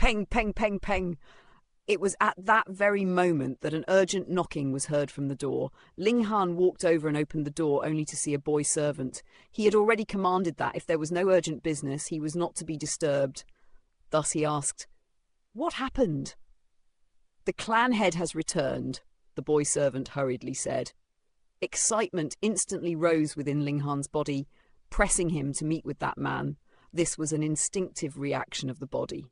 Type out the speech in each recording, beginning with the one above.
Peng, peng, peng, peng. It was at that very moment that an urgent knocking was heard from the door. Ling Han walked over and opened the door, only to see a boy servant. He had already commanded that, if there was no urgent business, he was not to be disturbed. Thus he asked, "What happened?" "The clan head has returned," the boy servant hurriedly said. Excitement instantly rose within Ling Han's body, pressing him to meet with that man. This was an instinctive reaction of the body.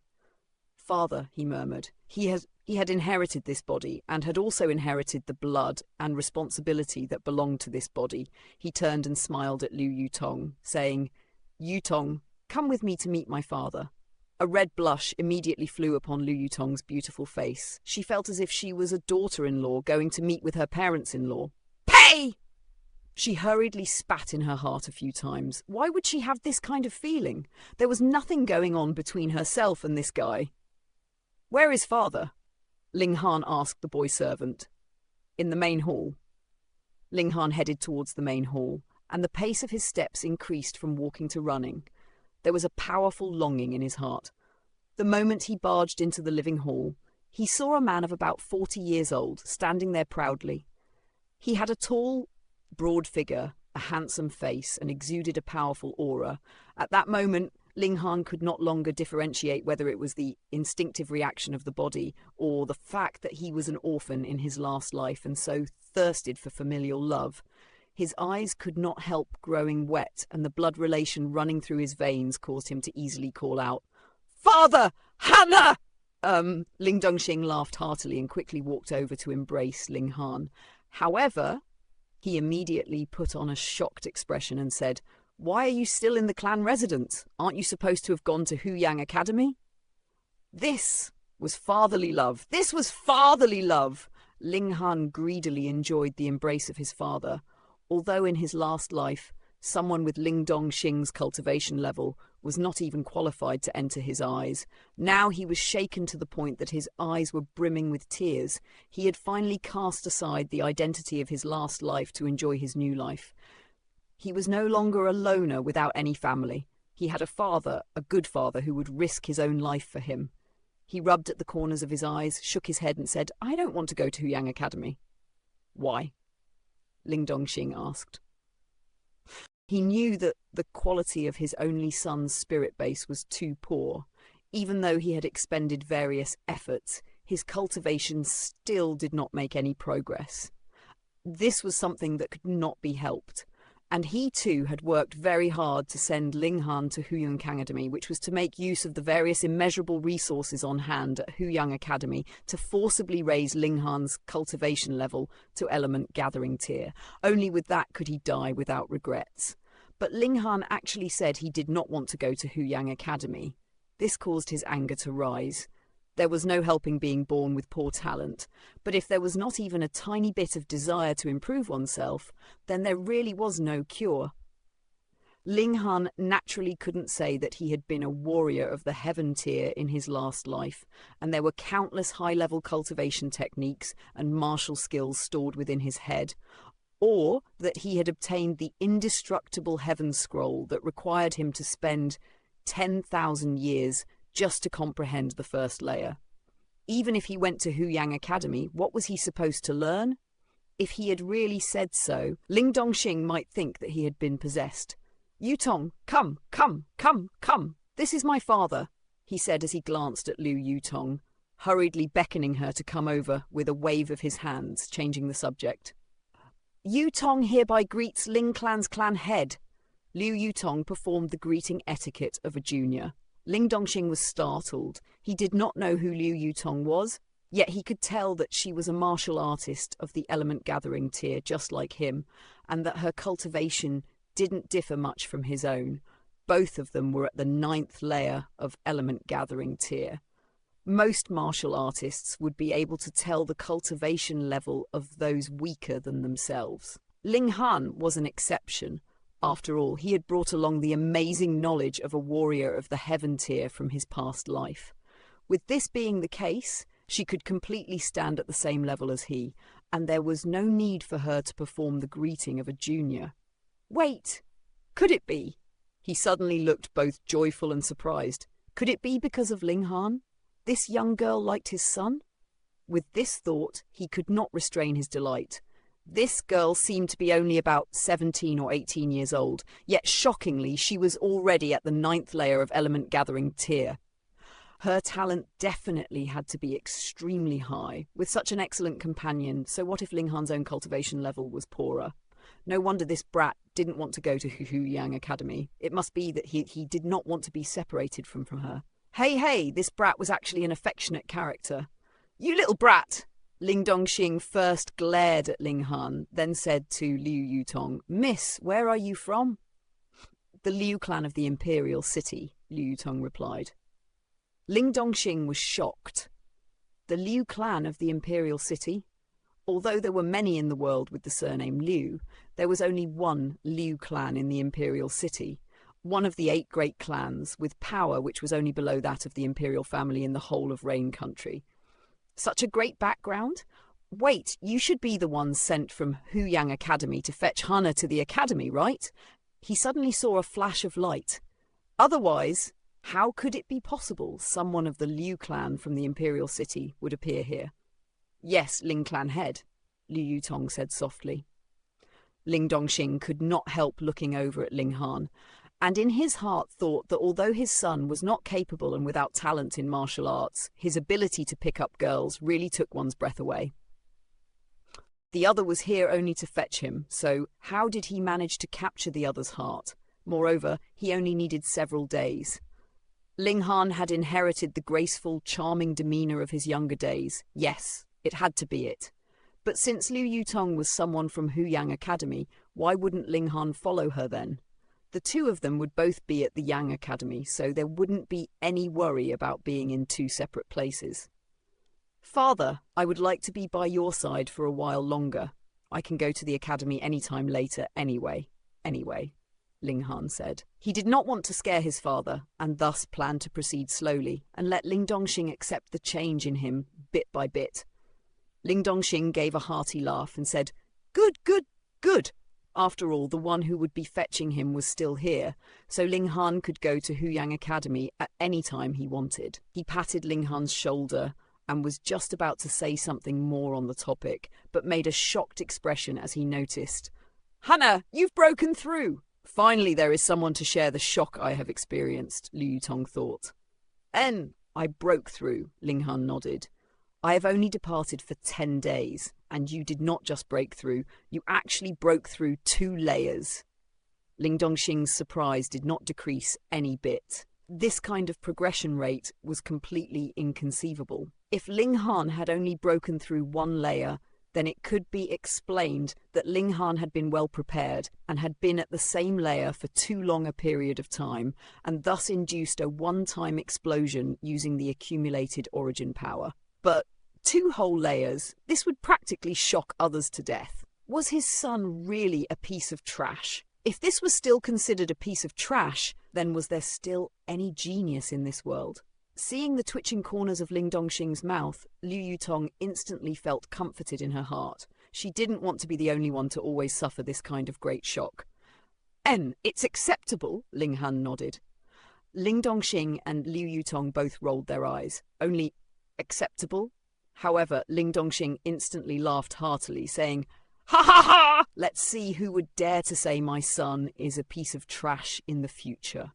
"Father," he murmured, he had inherited this body, and had also inherited the blood and responsibility that belonged to this body. He turned and smiled at Liu Yutong, saying, "Yutong, come with me to meet my father." A red blush immediately flew upon Liu Yutong's beautiful face. She felt as if she was a daughter-in-law going to meet with her parents-in-law. "Pay!" She hurriedly spat in her heart a few times. Why would she have this kind of feeling? There was nothing going on between herself and this guy. "Where is father?" Ling Han asked the boy servant. "In the main hall." Ling Han headed towards the main hall, and the pace of his steps increased from walking to running. There was a powerful longing in his heart. The moment he barged into the living hall, he saw a man of about 40 years old standing there proudly. He had a tall, broad figure, a handsome face, and exuded a powerful aura. At that moment, Ling Han could not longer differentiate whether it was the instinctive reaction of the body or the fact that he was an orphan in his last life and so thirsted for familial love. His eyes could not help growing wet, and the blood relation running through his veins caused him to easily call out, "Father! Hannah!" Ling Dongxing laughed heartily and quickly walked over to embrace Ling Han. However, he immediately put on a shocked expression and said, "Why are you still in the clan residence? Aren't you supposed to have gone to Huyang Academy?" This was fatherly love. This was fatherly love. Ling Han greedily enjoyed the embrace of his father. Although in his last life, someone with Ling Dongxing's cultivation level was not even qualified to enter his eyes, now he was shaken to the point that his eyes were brimming with tears. He had finally cast aside the identity of his last life to enjoy his new life. He was no longer a loner without any family. He had a father, a good father, who would risk his own life for him. He rubbed at the corners of his eyes, shook his head and said, "I don't want to go to Huyang Academy." "Why?" Ling Dongxing asked. He knew that the quality of his only son's spirit base was too poor. Even though he had expended various efforts, his cultivation still did not make any progress. This was something that could not be helped. And he too had worked very hard to send Ling Han to Huyang Academy, which was to make use of the various immeasurable resources on hand at Huyang Academy to forcibly raise Ling Han's cultivation level to element gathering tier. Only with that could he die without regrets. But Ling Han actually said he did not want to go to Huyang Academy. This caused his anger to rise. There was no helping being born with poor talent, but if there was not even a tiny bit of desire to improve oneself, then there really was no cure. Ling Han naturally couldn't say that he had been a warrior of the heaven tier in his last life, and there were countless high-level cultivation techniques and martial skills stored within his head, or that he had obtained the indestructible heaven scroll that required him to spend 10,000 years just to comprehend the first layer. Even if he went to Huyang Academy, what was he supposed to learn? If he had really said so, Ling Dongxing might think that he had been possessed. "Yutong, come, come, come, come. This is my father," he said as he glanced at Liu Yutong, hurriedly beckoning her to come over with a wave of his hands, changing the subject. "Yutong hereby greets Ling Clan's clan head." Liu Yutong performed the greeting etiquette of a junior. Ling Dongxing was startled. He did not know who Liu Yutong was, yet he could tell that she was a martial artist of the element gathering tier just like him, and that her cultivation didn't differ much from his own. Both of them were at the 9th layer of element gathering tier. Most martial artists would be able to tell the cultivation level of those weaker than themselves. Ling Han was an exception. After all, he had brought along the amazing knowledge of a warrior of the heaven tier from his past life. With this being the case, she could completely stand at the same level as he, and there was no need for her to perform the greeting of a junior. Wait! Could it be? He suddenly looked both joyful and surprised. Could it be because of Ling Han? This young girl liked his son? With this thought, he could not restrain his delight. This girl seemed to be only about 17 or 18 years old, yet shockingly she was already at the 9th layer of element-gathering tier. Her talent definitely had to be extremely high, with such an excellent companion, so what if Linghan's own cultivation level was poorer? No wonder this brat didn't want to go to Xuanhuan Academy. It must be that he did not want to be separated from her. Hey, this brat was actually an affectionate character. "You little brat!" Ling Dongxing first glared at Linghan, then said to Liu Yutong, "Miss, where are you from?" "The Liu clan of the Imperial City," Liu Yutong replied. Ling Dongxing was shocked. The Liu clan of the Imperial City? Although there were many in the world with the surname Liu, there was only one Liu clan in the Imperial City, one of the 8 great clans, with power which was only below that of the imperial family in the whole of Rain Country. Such a great background? Wait, you should be the one sent from Huyang Academy to fetch Hana to the academy, right? He suddenly saw a flash of light. Otherwise, how could it be possible someone of the Liu clan from the Imperial City would appear here? "Yes, Ling clan head," Liu Yutong said softly. Ling Dongxing could not help looking over at Linghan, and in his heart thought that although his son was not capable and without talent in martial arts, his ability to pick up girls really took one's breath away. The other was here only to fetch him, so how did he manage to capture the other's heart? Moreover, he only needed several days. Linghan had inherited the graceful, charming demeanor of his younger days. Yes, it had to be it. But since Liu Yutong was someone from Huyang Academy, why wouldn't Linghan follow her then? The two of them would both be at the Yang Academy, so there wouldn't be any worry about being in 2 separate places. "Father, I would like to be by your side for a while longer. I can go to the academy any time later anyway, Linghan said. He did not want to scare his father, and thus planned to proceed slowly and let Ling Dongxing accept the change in him bit by bit. Ling Dongxing gave a hearty laugh and said, Good. After all, the one who would be fetching him was still here, so Linghan could go to Huyang Academy at any time he wanted. He patted Linghan's shoulder and was just about to say something more on the topic, but made a shocked expression as he noticed. "Hana, you've broken through!" "Finally there is someone to share the shock I have experienced," Liu Yutong thought. I broke through," Linghan nodded. "I have only departed for 10 days, and you did not just break through, you actually broke through 2 layers. Ling Dongxing's surprise did not decrease any bit. This kind of progression rate was completely inconceivable. If Linghan had only broken through 1 layer, then it could be explained that Linghan had been well prepared and had been at the same layer for too long a period of time, and thus induced a one-time explosion using the accumulated origin power. But 2 whole layers, this would practically shock others to death. Was his son really a piece of trash? If this was still considered a piece of trash, then was there still any genius in this world? Seeing the twitching corners of Ling Dongxing's mouth, Liu Yutong instantly felt comforted in her heart. She didn't want to be the only one to always suffer this kind of great shock. It's acceptable," Linghan nodded. Ling Dongxing and Liu Yutong both rolled their eyes. Only acceptable? However, Ling Dongxing instantly laughed heartily, saying, "Ha ha ha! Let's see who would dare to say my son is a piece of trash in the future."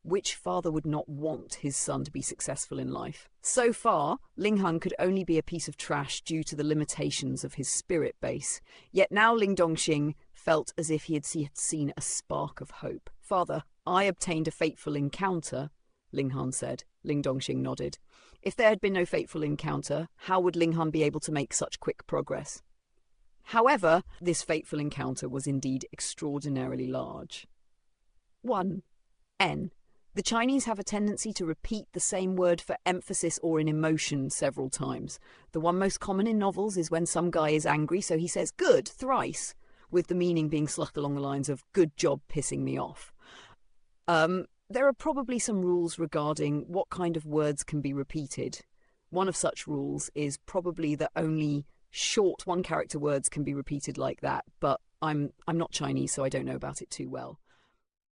Which father would not want his son to be successful in life? So far, Linghan could only be a piece of trash due to the limitations of his spirit base. Yet now Ling Dongxing felt as if he had seen a spark of hope. "Father, I obtained a fateful encounter," Linghan said. Ling Dongxing nodded. If there had been no fateful encounter, how would Linghan be able to make such quick progress? However, this fateful encounter was indeed extraordinarily large. 1. N. The Chinese have a tendency to repeat the same word for emphasis or in emotion several times. The one most common in novels is when some guy is angry, so he says "good" thrice, with the meaning being slugged along the lines of "good job pissing me off." There are probably some rules regarding what kind of words can be repeated. One of such rules is probably that only short one-character words can be repeated like that, but I'm not Chinese, so I don't know about it too well.